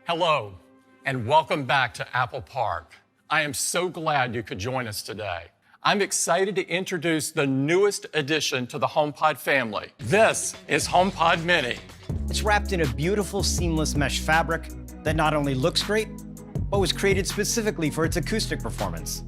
Hello, and welcome back to Apple Park. I am so glad you could join us today. I'm excited to introduce the newest addition to the HomePod family. This is HomePod Mini. It's wrapped in a beautiful, seamless mesh fabric that not only looks great, but was created specifically for its acoustic performance.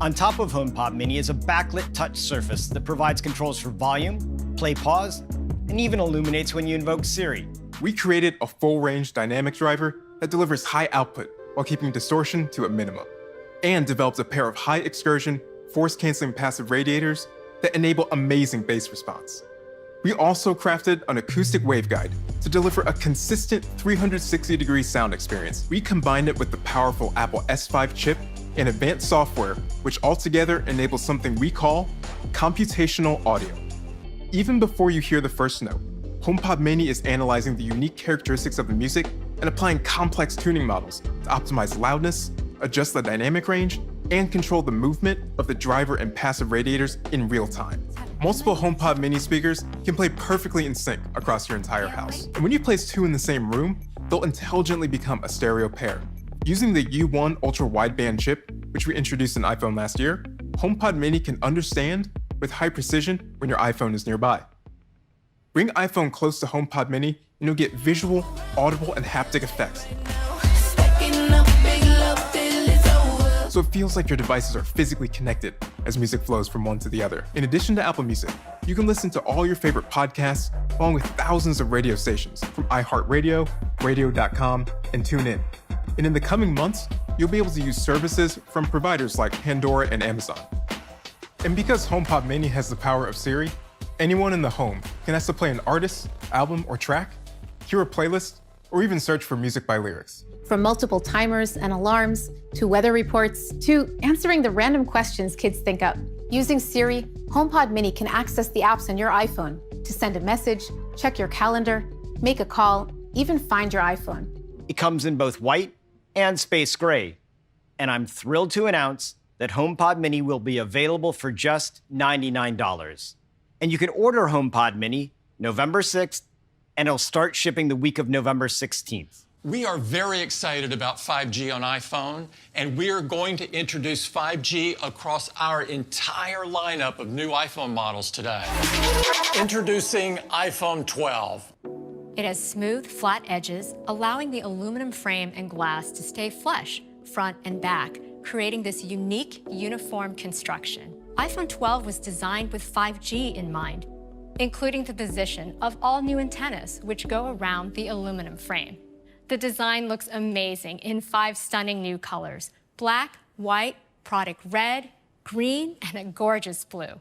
On top of HomePod Mini is a backlit touch surface that provides controls for volume, play, pause, and even illuminates when you invoke Siri. We created a full-range dynamic driver that delivers high output while keeping distortion to a minimum, and developed a pair of high-excursion, force-canceling passive radiators that enable amazing bass response. We also crafted an acoustic waveguide to deliver a consistent 360-degree sound experience. We combined it with the powerful Apple S5 chip and advanced software, which altogether enables something we call computational audio. Even before you hear the first note, HomePod Mini is analyzing the unique characteristics of the music and applying complex tuning models to optimize loudness, adjust the dynamic range, and control the movement of the driver and passive radiators in real time. Multiple HomePod Mini speakers can play perfectly in sync across your entire house. And when you place two in the same room, they'll intelligently become a stereo pair. Using the U1 ultra-wideband chip, which we introduced in iPhone last year, HomePod Mini can understand with high precision when your iPhone is nearby. Bring iPhone close to HomePod Mini and you'll get visual, audible, and haptic effects. So it feels like your devices are physically connected as music flows from one to the other. In addition to Apple Music, you can listen to all your favorite podcasts along with thousands of radio stations from iHeartRadio, Radio.com, and TuneIn. And in the coming months, you'll be able to use services from providers like Pandora and Amazon. And because HomePod Mini has the power of Siri, anyone in the home can ask to play an artist, album, or track, hear a playlist, or even search for music by lyrics. From multiple timers and alarms, to weather reports, to answering the random questions kids think up. Using Siri, HomePod Mini can access the apps on your iPhone to send a message, check your calendar, make a call, even find your iPhone. It comes in both white and space gray. And I'm thrilled to announce that HomePod Mini will be available for just $99. And you can order HomePod Mini November 6th, and it'll start shipping the week of November 16th. We are very excited about 5G on iPhone, and we are going to introduce 5G across our entire lineup of new iPhone models today. Introducing iPhone 12. It has smooth, flat edges, allowing the aluminum frame and glass to stay flush, front and back, creating this unique, uniform construction. iPhone 12 was designed with 5G in mind, including the position of all new antennas, which go around the aluminum frame. The design looks amazing in 5 stunning new colors: black, white, product red, green, and a gorgeous blue.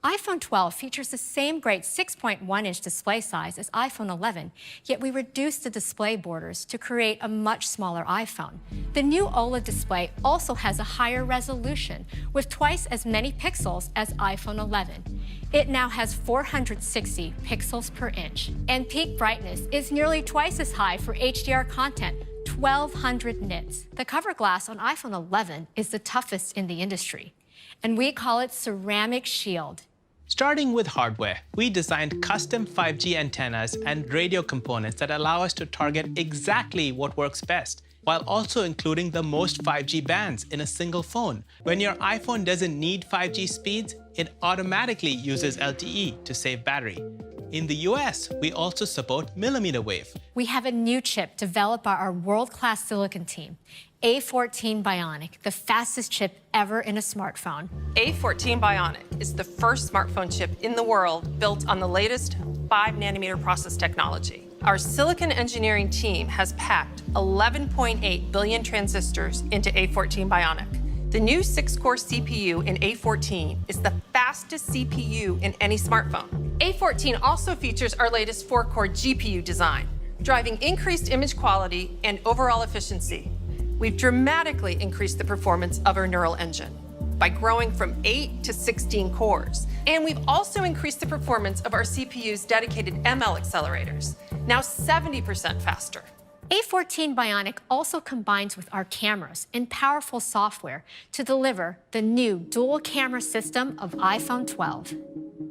iPhone 12 features the same great 6.1-inch display size as iPhone 11, yet we reduced the display borders to create a much smaller iPhone. The new OLED display also has a higher resolution, with twice as many pixels as iPhone 11. It now has 460 pixels per inch, and peak brightness is nearly twice as high for HDR content, 1,200 nits. The cover glass on iPhone 11 is the toughest in the industry, and we call it Ceramic Shield. Starting with hardware, we designed custom 5G antennas and radio components that allow us to target exactly what works best, while also including the most 5G bands in a single phone. When your iPhone doesn't need 5G speeds, it automatically uses LTE to save battery. In the US, we also support millimeter wave. We have a new chip developed by our world-class silicon team, A14 Bionic, the fastest chip ever in a smartphone. A14 Bionic is the first smartphone chip in the world built on the latest 5-nanometer process technology. Our silicon engineering team has packed 11.8 billion transistors into A14 Bionic. The new 6-core CPU in A14 is the fastest CPU in any smartphone. A14 also features our latest 4-core GPU design, driving increased image quality and overall efficiency. We've dramatically increased the performance of our neural engine by growing from 8 to 16 cores. And we've also increased the performance of our CPU's dedicated ML accelerators, now 70% faster. A14 Bionic also combines with our cameras and powerful software to deliver the new dual camera system of iPhone 12.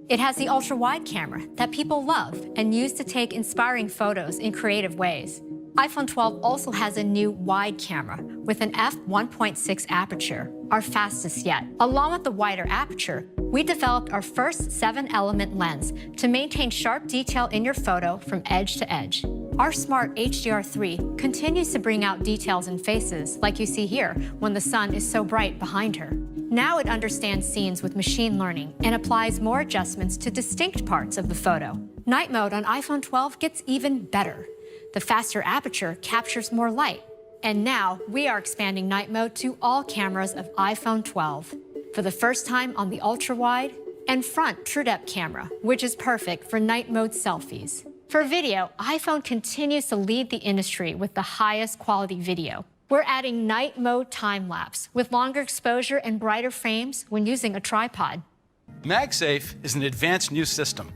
It has the ultra-wide camera that people love and use to take inspiring photos in creative ways. iPhone 12 also has a new wide camera with an f1.6 aperture, our fastest yet. Along with the wider aperture, we developed our first 7-element lens to maintain sharp detail in your photo from edge to edge. Our smart HDR3 continues to bring out details in faces, like you see here, when the sun is so bright behind her. Now it understands scenes with machine learning and applies more adjustments to distinct parts of the photo. Night mode on iPhone 12 gets even better. The faster aperture captures more light. And now we are expanding night mode to all cameras of iPhone 12. For the first time on the ultra-wide and front TrueDepth camera, which is perfect for night mode selfies. For video, iPhone continues to lead the industry with the highest quality video. We're adding night mode time-lapse with longer exposure and brighter frames when using a tripod. MagSafe is an advanced new system.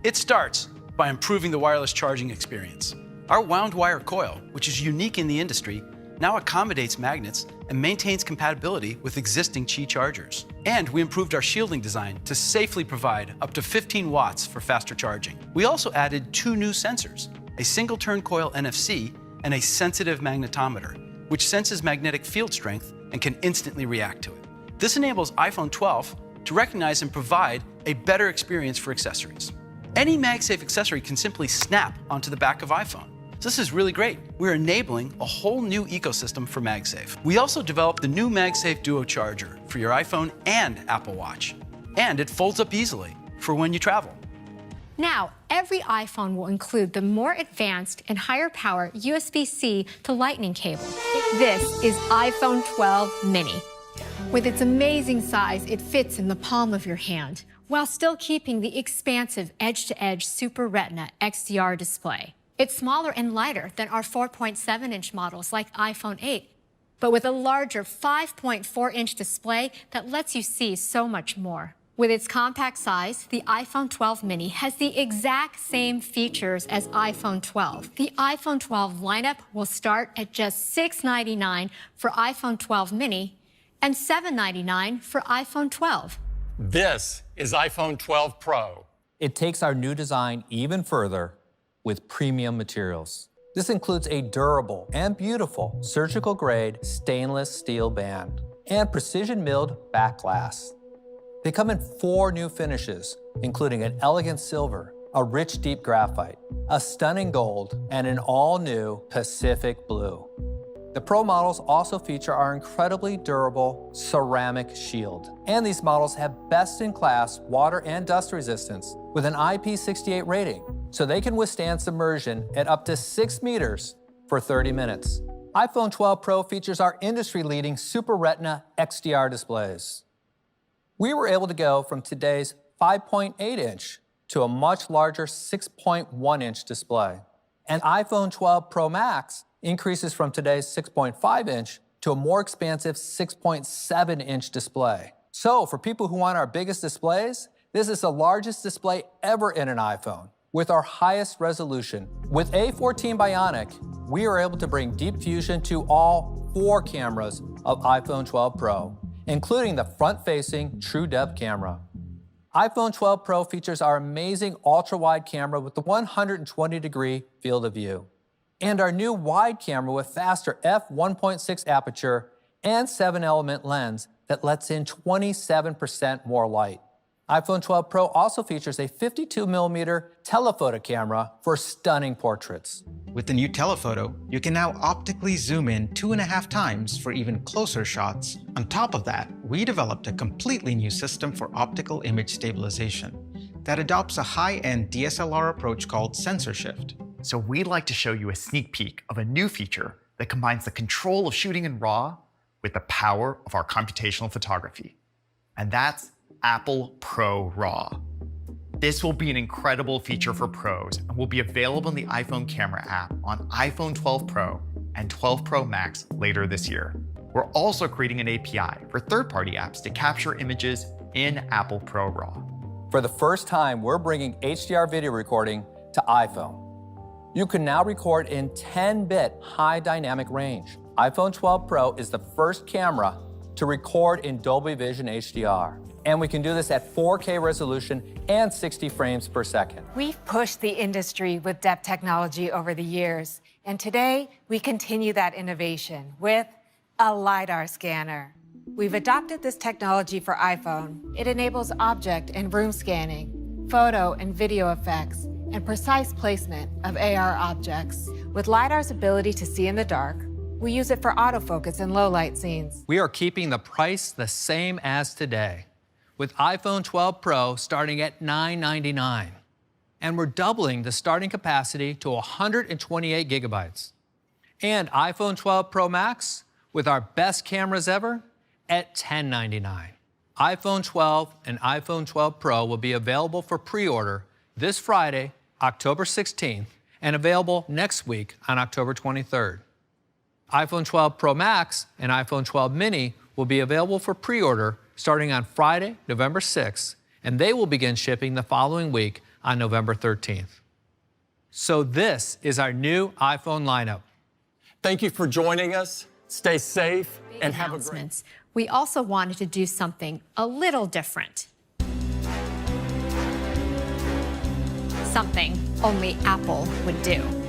It starts by improving the wireless charging experience. Our wound wire coil, which is unique in the industry, now accommodates magnets and maintains compatibility with existing Qi chargers. And we improved our shielding design to safely provide up to 15 watts for faster charging. We also added 2 new sensors, a single-turn coil NFC and a sensitive magnetometer, which senses magnetic field strength and can instantly react to it. This enables iPhone 12 to recognize and provide a better experience for accessories. Any MagSafe accessory can simply snap onto the back of iPhone. So this is really great. We're enabling a whole new ecosystem for MagSafe. We also developed the new MagSafe Duo Charger for your iPhone and Apple Watch. And it folds up easily for when you travel. Now, every iPhone will include the more advanced and higher power USB-C to Lightning cable. This is iPhone 12 mini. With its amazing size, it fits in the palm of your hand, while still keeping the expansive edge-to-edge Super Retina XDR display. It's smaller and lighter than our 4.7-inch models like iPhone 8, but with a larger 5.4-inch display that lets you see so much more. With its compact size, the iPhone 12 mini has the exact same features as iPhone 12. The iPhone 12 lineup will start at just $699 for iPhone 12 mini and $799 for iPhone 12. This is iPhone 12 Pro. It takes our new design even further with premium materials. This includes a durable and beautiful surgical-grade stainless steel band and precision-milled back glass. They come in 4 new finishes, including an elegant silver, a rich deep graphite, a stunning gold, and an all-new Pacific blue. The Pro models also feature our incredibly durable ceramic shield. And these models have best-in-class water and dust resistance with an IP68 rating, so they can withstand submersion at up to 6 meters for 30 minutes. iPhone 12 Pro features our industry-leading Super Retina XDR displays. We were able to go from today's 5.8-inch to a much larger 6.1-inch display. And iPhone 12 Pro Max increases from today's 6.5-inch to a more expansive 6.7-inch display. So for people who want our biggest displays, this is the largest display ever in an iPhone, with our highest resolution. With A14 Bionic, we are able to bring deep fusion to all 4 cameras of iPhone 12 Pro, including the front-facing TrueDepth camera. iPhone 12 Pro features our amazing ultra-wide camera with the 120-degree field of view, and our new wide camera with faster f1.6 aperture and 7-element lens that lets in 27% more light. iPhone 12 Pro also features a 52mm telephoto camera for stunning portraits. With the new telephoto, you can now optically zoom in 2.5 times for even closer shots. On top of that, we developed a completely new system for optical image stabilization that adopts a high-end DSLR approach called sensor shift. So we'd like to show you a sneak peek of a new feature that combines the control of shooting in RAW with the power of our computational photography. And that's Apple Pro RAW. This will be an incredible feature for pros and will be available in the iPhone camera app on iPhone 12 Pro and 12 Pro Max later this year. We're also creating an API for third-party apps to capture images in Apple Pro RAW. For the first time, we're bringing HDR video recording to iPhone. You can now record in 10-bit high dynamic range. iPhone 12 Pro is the first camera to record in Dolby Vision HDR. And we can do this at 4K resolution and 60 frames per second. We've pushed the industry with depth technology over the years, And today, we continue that innovation with a LiDAR scanner. We've adopted this technology for iPhone. It enables object and room scanning, photo and video effects, and precise placement of AR objects. With LiDAR's ability to see in the dark, we use it for autofocus in low-light scenes. We are keeping the price the same as today, with iPhone 12 Pro starting at $999. And we're doubling the starting capacity to 128 gigabytes. And iPhone 12 Pro Max, with our best cameras ever, at $1099. iPhone 12 and iPhone 12 Pro will be available for pre-order this Friday, October 16th, and available next week on October 23rd. iPhone 12 Pro Max and iPhone 12 Mini will be available for pre-order starting on Friday, November 6th, and they will begin shipping the following week on November 13th. So this is our new iPhone lineup. Thank you for joining us. Stay safe and have a great... Announcements. We also wanted to do something a little different. Something only Apple would do.